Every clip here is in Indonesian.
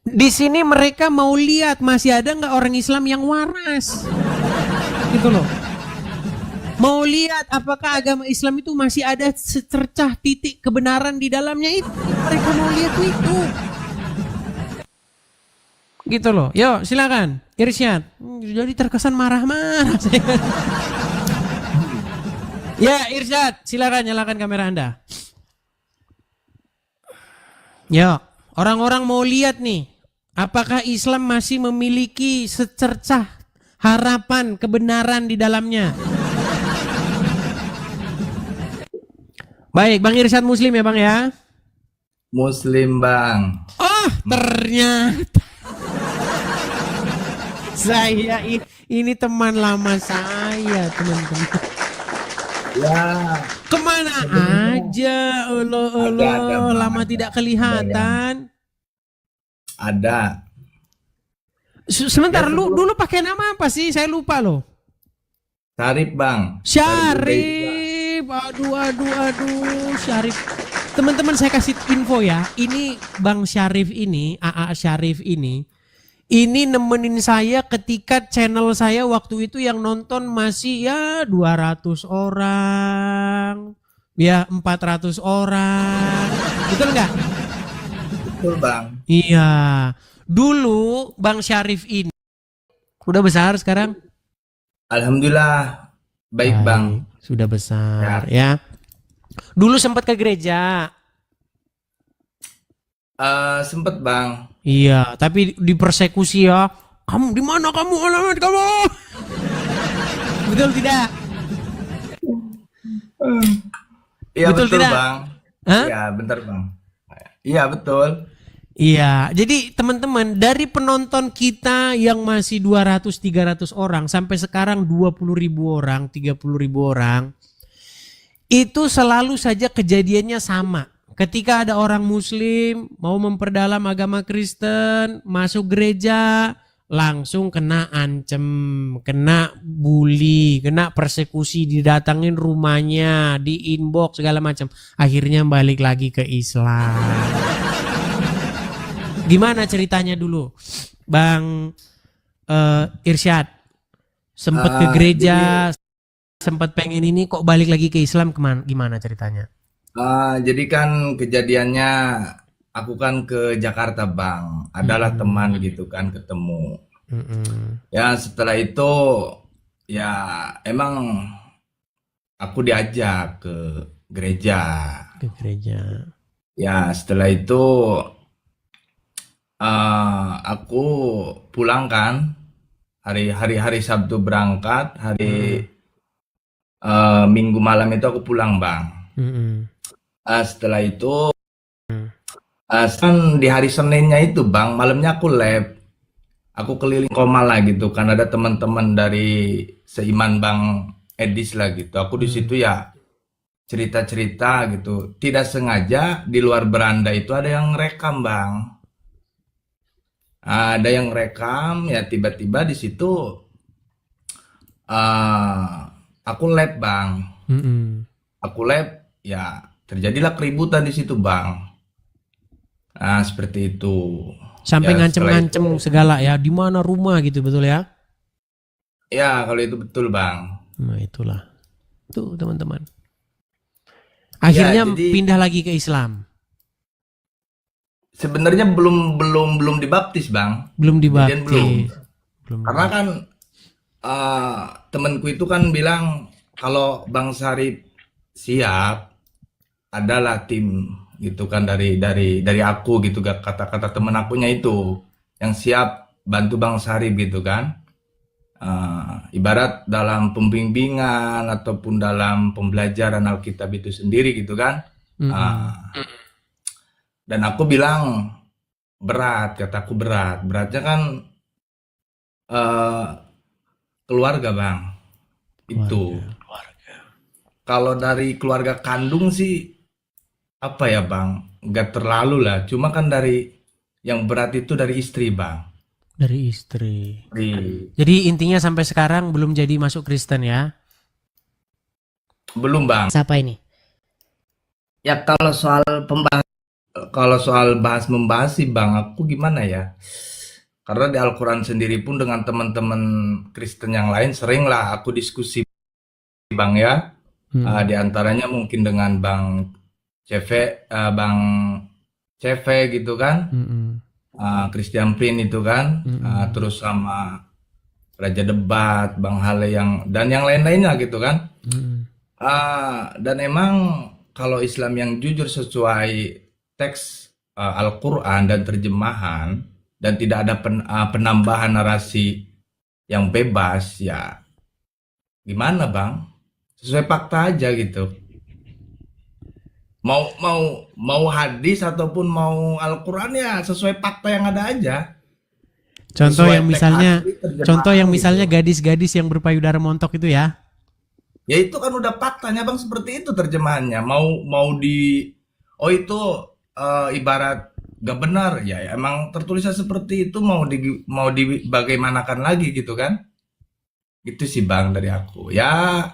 Di sini mereka mau lihat masih ada nggak orang Islam yang waras, gitu loh. Mau lihat apakah agama Islam itu masih ada secercah titik kebenaran di dalamnya itu. Mereka mau lihat itu. Gitu loh. Yo, silakan. Irsyad. Jadi terkesan marah-marah. Ya, Irsyad, silakan nyalakan kamera Anda. Yo, orang-orang mau lihat nih, apakah Islam masih memiliki secercah harapan kebenaran di dalamnya. Baik, Bang Irsyad Muslim ya Bang ya? Muslim bang. Oh, ternyata saya ini teman lama saya, teman-teman. Ya. Kemana aja, Ada, lama ada. tidak kelihatan. Ada. Sebentar, Ya, lu dulu pakai nama apa sih? Saya lupa loh. Syarif bang. Syarif, aduh, Syarif. Teman-teman saya kasih info ya. Ini Bang Syarif ini, AA Syarif ini nemenin saya ketika channel saya waktu itu yang nonton masih ya 200 orang, ya 400 orang. Betul nggak? Betul bang. Iya. Dulu Bang Syarif ini udah besar sekarang? Alhamdulillah baik bang. Sudah besar ya. Dulu sempat ke gereja. Sempet bang. Iya, tapi dipersekusi ya. Kamu di mana kamu? Alamat kamu. Betul tidak? Iya Betul betul tidak? bang. Hah? Iya bentar bang. Iya betul. Iya, jadi teman-teman dari penonton kita yang masih 200-300 orang sampai sekarang 20.000 orang, 30.000 orang, itu selalu saja kejadiannya sama. Ketika ada orang Muslim mau memperdalam agama Kristen, masuk gereja, langsung kena ancem, kena bully, kena persekusi, didatangin rumahnya, di inbox segala macam. Akhirnya balik lagi ke Islam. Gimana ceritanya dulu, Bang Irsyad? Sempat ke gereja, sempat pengen ini, kok balik lagi ke Islam, gimana ceritanya? Jadi kan kejadiannya aku kan ke Jakarta bang. Adalah teman gitu kan ketemu. Ya setelah itu ya emang aku diajak ke gereja. Ke gereja. Ya setelah itu aku pulang kan hari Sabtu berangkat, hari Minggu malam itu aku pulang bang. Setelah itu kan di hari Seninnya itu bang, malamnya aku lab, aku keliling koma lah gitu kan, ada teman-teman dari seiman bang Edis lah gitu. Aku di situ ya cerita-cerita gitu, tidak sengaja di luar beranda itu ada yang rekam bang. Ada yang rekam ya, tiba-tiba di situ aku lab bang. Aku lab ya, terjadilah keributan di situ bang. Nah seperti itu. Sampai Ya, ngancem-ngancem segala ya, di mana rumah gitu, betul ya? ya kalau itu betul bang. Nah itulah, tuh teman-teman. Akhirnya Ya, jadi pindah lagi ke Islam. sebenarnya belum dibaptis bang. Belum Kejadian belum. dibaptis. Belum Karena kan temanku itu kan bilang kalau Bang Sarip siap, adalah tim gitu kan dari aku gitu, kata-kata temen akunya itu yang siap bantu Bang Sarip gitu kan. Ibarat dalam pembimbingan ataupun dalam pembelajaran Alkitab itu sendiri gitu kan. Dan aku bilang berat, kataku beratnya kan keluarga bang. Itu kalau dari keluarga kandung sih apa ya bang, nggak terlalu lah, cuma kan dari yang berat itu dari istri bang. Dari istri. Jadi intinya sampai sekarang belum jadi masuk Kristen ya? Belum bang. Siapa ini? Ya kalau soal kalau soal membahas sih Bang, aku gimana ya? Karena di Al-Quran sendiri pun dengan teman-teman Kristen yang lain seringlah aku diskusi Bang ya. Di antaranya mungkin dengan Bang CV gitu kan, Christian Prin itu kan, terus sama Raja Debat, Bang Hale dan yang lain-lainnya gitu kan. Dan emang kalau Islam yang jujur sesuai teks Al-Quran dan terjemahan dan tidak ada penambahan narasi yang bebas, ya gimana Bang? Sesuai fakta aja gitu. Mau hadis ataupun mau Al-Quran ya sesuai fakta yang ada aja. Contoh Sesuai yang teks misalnya, asli, terjemahan contoh yang gitu. misalnya gadis-gadis yang berpayudara montok itu ya. Ya itu kan udah faktanya Bang, seperti itu terjemahannya. Oh itu ibarat gak benar ya, emang tertulisnya seperti itu, mau di bagaimanakan lagi gitu kan. Itu sih Bang dari aku. Ya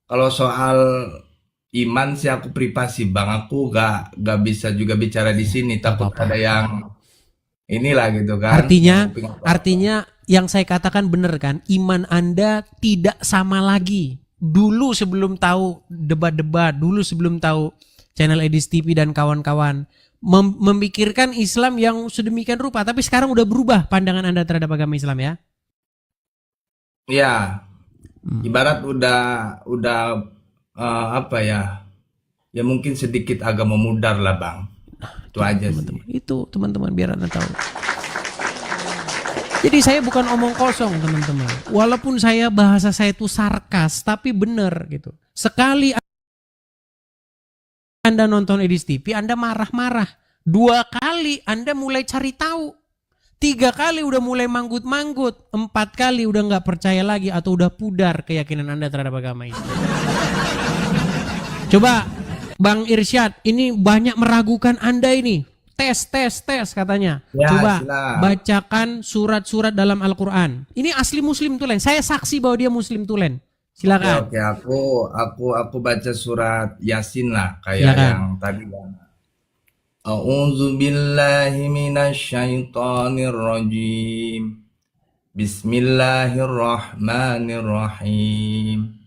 kalau soal iman sih aku privasi Bang, aku gak bisa juga bicara di sini, takut apa-apa. ada yang inilah gitu kan. Artinya yang saya katakan benar kan, iman Anda tidak sama lagi. Dulu sebelum tahu debat-debat, dulu sebelum tahu channel Edis TV dan kawan-kawan, memikirkan Islam yang sedemikian rupa, tapi sekarang udah berubah pandangan Anda terhadap agama Islam ya. Ya, ibarat udah apa ya? Ya mungkin sedikit agak memudar lah Bang. Itu aja sih. Teman-teman, itu teman-teman biar Anda tahu. Jadi saya bukan omong kosong teman-teman. Walaupun bahasa saya itu sarkas, tapi benar gitu. Sekali Anda nonton Edis TV, Anda marah-marah. 2 kali Anda mulai cari tahu. 3 kali udah mulai manggut-manggut. 4 kali udah nggak percaya lagi atau udah pudar keyakinan Anda terhadap agama ini. Coba Bang Irsyad, ini banyak meragukan Anda ini. Tes katanya. Ya, Coba silah. bacakan surat-surat dalam Al-Quran. Ini asli Muslim Tulen. Saya saksi bahwa dia Muslim Tulen. Silakan. Oke, aku baca surat Yasin lah kayak Silakan. yang tadi kan. A'udzu billahi minasyaitonir rajim. Bismillahirrahmanirrahim.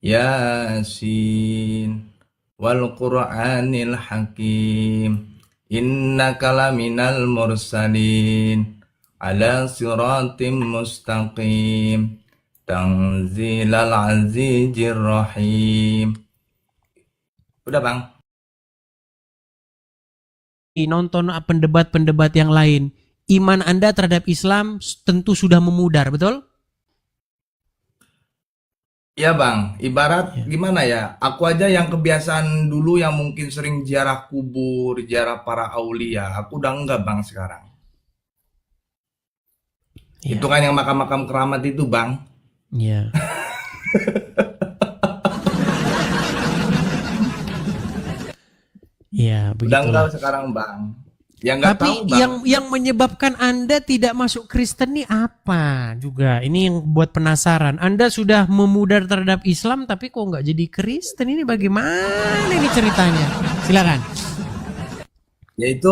Yasin wal Qur'anil Hakim. Innaka laminal mursalin ala siratim mustaqim. Tanzilal azizir rahim. Udah Bang. Nonton pendebat-pendebat yang lain, iman Anda terhadap Islam tentu sudah memudar, betul? Ya Bang, ibarat gimana ya, aku aja yang kebiasaan dulu yang mungkin sering ziarah kubur, ziarah para aulia, aku udah enggak Bang sekarang. Ya. Itu kan yang makam-makam keramat itu Bang. Iya. Iya, Udah enggak begitulah. sekarang Bang. Ya enggak Tapi tahu Bang. yang menyebabkan Anda tidak masuk Kristen ini apa juga? Ini yang buat penasaran. Anda sudah memudar terhadap Islam tapi kok nggak jadi Kristen, ini bagaimana ini ceritanya? Silakan. Yaitu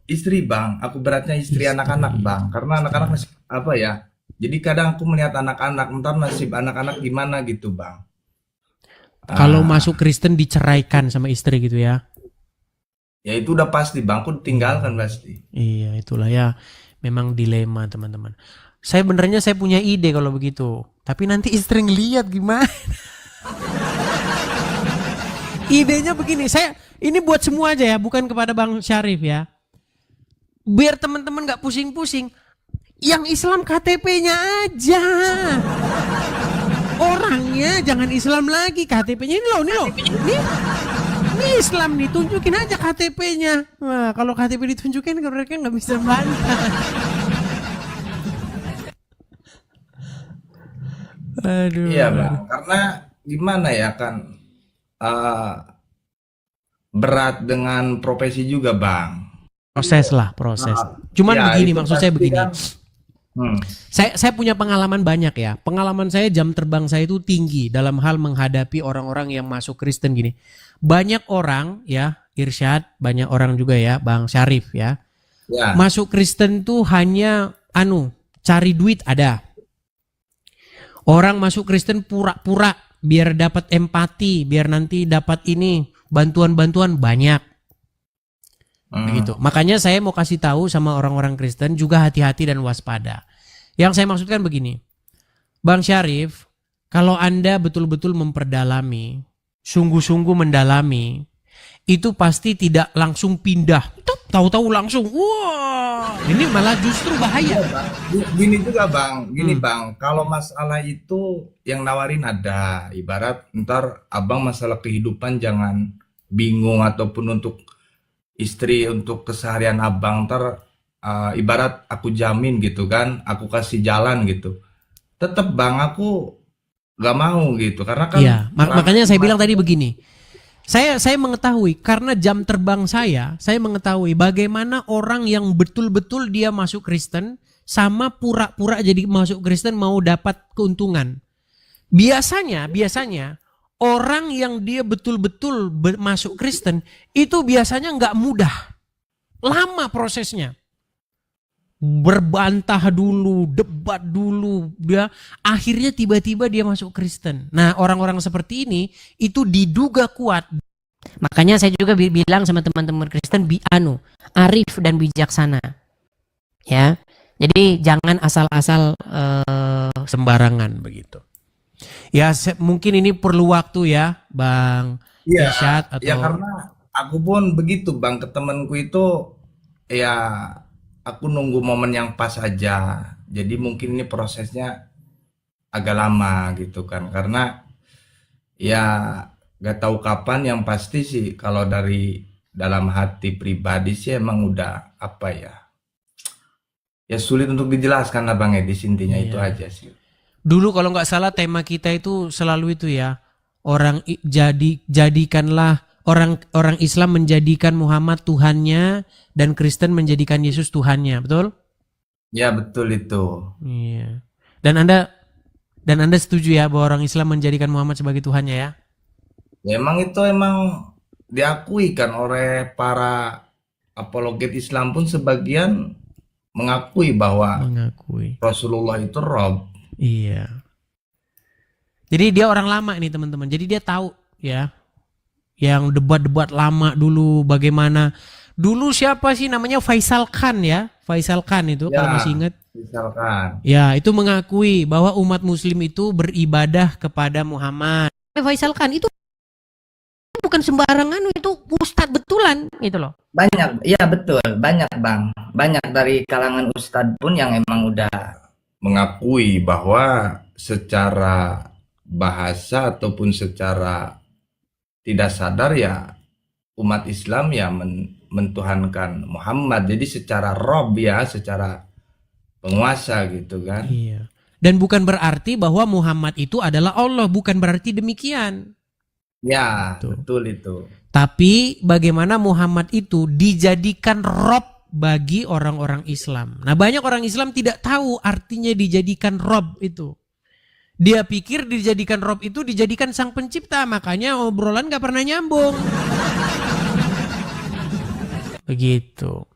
istri Bang, aku beratnya istri anak-anak Bang. Karena anak-anak masih apa ya? Jadi kadang aku melihat anak-anak, entar nasib anak-anak gimana gitu Bang. Kalau masuk Kristen diceraikan sama istri gitu ya? Ya itu udah pasti Bang, aku tinggalkan pasti. Iya, itulah ya. Memang dilema teman-teman. Saya punya ide kalau begitu. Tapi nanti istri ngeliat gimana? Idenya begini, ini buat semua aja ya, bukan kepada Bang Syarif ya. Biar teman-teman gak pusing-pusing. Yang Islam KTP-nya aja. Orangnya jangan Islam lagi, KTP-nya ini loh. Ini Islam nih, tunjukin aja KTP-nya. Wah, kalau KTP ditunjukin mereka nggak bisa bantah. Aduh. Iya Bang, karena gimana ya kan berat dengan profesi juga Bang. Proses. Cuman Ya, begini, itu maksud saya pasti begini. kan. Saya punya pengalaman banyak ya. Pengalaman saya, jam terbang saya itu tinggi dalam hal menghadapi orang-orang yang masuk Kristen gini. Banyak orang ya Irsyad, banyak orang juga ya, Bang Syarif ya. Ya, Masuk Kristen tuh hanya cari duit ada. Orang masuk Kristen pura-pura biar dapat empati, biar nanti dapat ini bantuan-bantuan banyak. Begitu. Makanya saya mau kasih tahu sama orang-orang Kristen juga hati-hati dan waspada. Yang saya maksudkan begini. Bang Syarif, kalau Anda betul-betul memperdalami, sungguh-sungguh mendalami, itu pasti tidak langsung pindah. Tahu-tahu langsung, wah, ini malah justru bahaya. Gini juga Bang, Bang, kalau masalah itu yang nawarin ada, ibarat ntar Abang masalah kehidupan jangan bingung ataupun untuk istri, untuk keseharian Abang ntar ibarat aku jamin gitu kan, aku kasih jalan gitu. Tetap Bang, aku gak mau gitu, karena kan Iya, makanya saya bilang tadi begini. Saya mengetahui karena jam terbang saya mengetahui bagaimana orang yang betul-betul dia masuk Kristen sama pura-pura jadi masuk Kristen mau dapat keuntungan. Biasanya orang yang dia betul-betul masuk Kristen itu biasanya nggak mudah, lama prosesnya. Berbantah dulu, debat dulu, dia akhirnya tiba-tiba dia masuk Kristen. Nah, orang-orang seperti ini itu diduga kuat. Makanya saya juga bilang sama teman-teman Kristen arif dan bijaksana. Ya. Jadi jangan asal-asal sembarangan begitu. Ya, mungkin ini perlu waktu ya, Bang Irsyad atau ya karena aku pun begitu Bang, ke temanku itu ya aku nunggu momen yang pas aja. Jadi mungkin ini prosesnya agak lama gitu kan. Karena ya gak tahu kapan, yang pasti sih kalau dari dalam hati pribadi sih emang udah apa ya. Ya sulit untuk dijelaskan lah Bang Edis, intinya itu aja sih. Dulu kalau nggak salah tema kita itu selalu itu ya. Jadikanlah orang Islam menjadikan Muhammad Tuhannya dan Kristen menjadikan Yesus Tuhannya, betul? Ya betul itu. Iya. Dan Anda setuju ya bahwa orang Islam menjadikan Muhammad sebagai Tuhannya ya? Ya emang itu emang diakui kan oleh para apologet Islam pun, sebagian mengakui bahwa Rasulullah itu Rob. Iya. Jadi dia orang lama ini teman-teman. Jadi dia tahu ya. Yang debat-debat lama dulu bagaimana. Dulu siapa sih namanya Faisal Khan ya? Faisal Khan itu kalau masih ingat. Faisal Khan. Ya, itu mengakui bahwa umat muslim itu beribadah kepada Muhammad. Faisal Khan itu bukan sembarangan, itu ustadz betulan gitu loh. Banyak, ya betul, banyak Bang. Banyak dari kalangan ustadz pun yang emang udah mengakui bahwa secara bahasa ataupun secara tidak sadar ya umat Islam ya mentuhankan Muhammad. Jadi secara rob ya, secara penguasa gitu kan. Iya. Dan bukan berarti bahwa Muhammad itu adalah Allah, bukan berarti demikian. Ya, betul itu. Tapi bagaimana Muhammad itu dijadikan Rob bagi orang-orang Islam. Nah, banyak orang Islam tidak tahu artinya dijadikan Rob itu. Dia pikir dijadikan Rob itu dijadikan sang pencipta, makanya obrolan gak pernah nyambung. Begitu.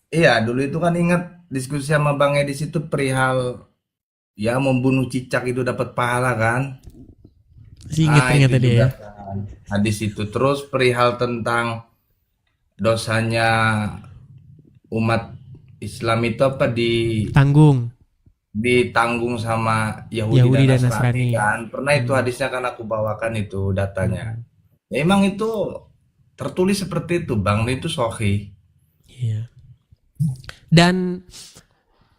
Iya, dulu itu kan ingat diskusi sama Bang Edis itu perihal ya membunuh cicak itu dapat pahala kan. Ingat tadi ya. Kan. Hadis itu terus perihal tentang dosanya umat Islam itu apa ditanggung sama Yahudi dan Nasrani kan. Pernah itu hadisnya kan aku bawakan itu datanya. Ya, emang itu tertulis seperti itu Bang, itu sahih. Iya. Dan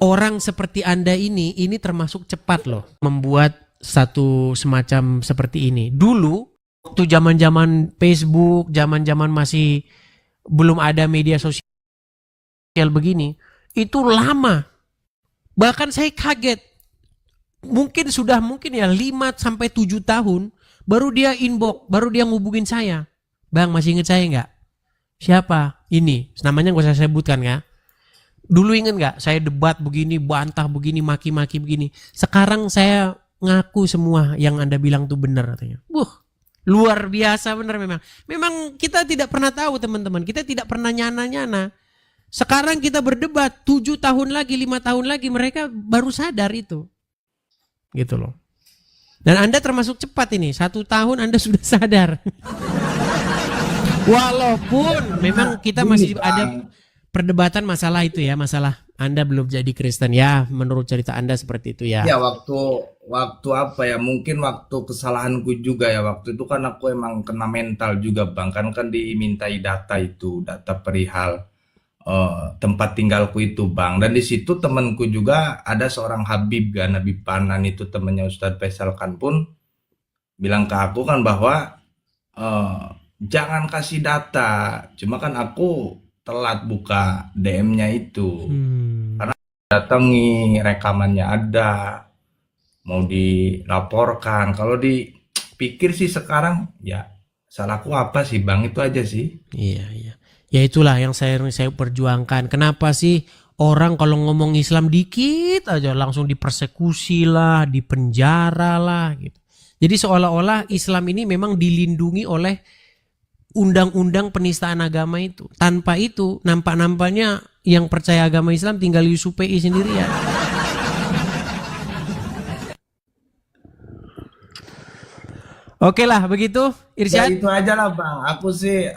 orang seperti Anda ini termasuk cepat loh membuat satu semacam seperti ini. Dulu waktu zaman-zaman Facebook, zaman-zaman masih belum ada media sosial begini, itu lama. Bahkan saya kaget. Mungkin ya 5 sampai 7 tahun baru dia inbox, baru dia ngubungin saya. Bang, masih ingat saya nggak? Siapa? Ini, namanya gak usah sebutkan ya. Dulu ingat nggak? Saya debat begini, bantah begini, maki-maki begini. Sekarang saya ngaku semua yang Anda bilang tuh benar katanya. Luar biasa benar memang. Memang kita tidak pernah tahu teman-teman. Kita tidak pernah nyana-nyana. Sekarang kita berdebat 7 tahun lagi, 5 tahun lagi mereka baru sadar itu. Gitu loh. Dan Anda termasuk cepat ini. 1 tahun Anda sudah sadar. Walaupun memang kita masih ada perdebatan masalah itu ya. Masalah Anda belum jadi Kristen ya. Menurut cerita Anda seperti itu ya. Ya waktu apa ya, mungkin waktu kesalahanku juga ya, waktu itu kan aku emang kena mental juga Bang, kan dimintai data perihal tempat tinggalku itu Bang, dan di situ temanku juga ada seorang Habib kan, Habib Panan itu temannya Ustadz Faisal kan pun bilang ke aku kan bahwa jangan kasih data, cuma kan aku telat buka DM-nya itu, karena datangi rekamannya ada, mau dilaporkan. Kalau dipikir sih sekarang ya salahku apa sih Bang, itu aja sih. Iya. Ya itulah yang saya perjuangkan. Kenapa sih orang kalau ngomong Islam dikit aja langsung dipersekusi lah, dipenjara lah gitu. Jadi seolah-olah Islam ini memang dilindungi oleh undang-undang penistaan agama itu. Tanpa itu nampak-nampaknya yang percaya agama Islam tinggal Yusuf PI sendirian. Oke lah begitu Ya Irsyad. itu aja lah Bang, aku sih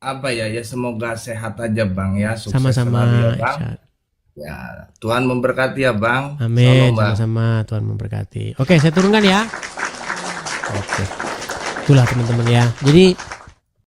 apa ya semoga sehat aja Bang ya, sukses Sama-sama selalu ya Bang. Irsyad. Ya Tuhan memberkati ya Bang. Amin. Shalom, Bang. Sama-sama Tuhan memberkati. Oke saya turunkan ya. Oke. Itulah teman-teman ya. Jadi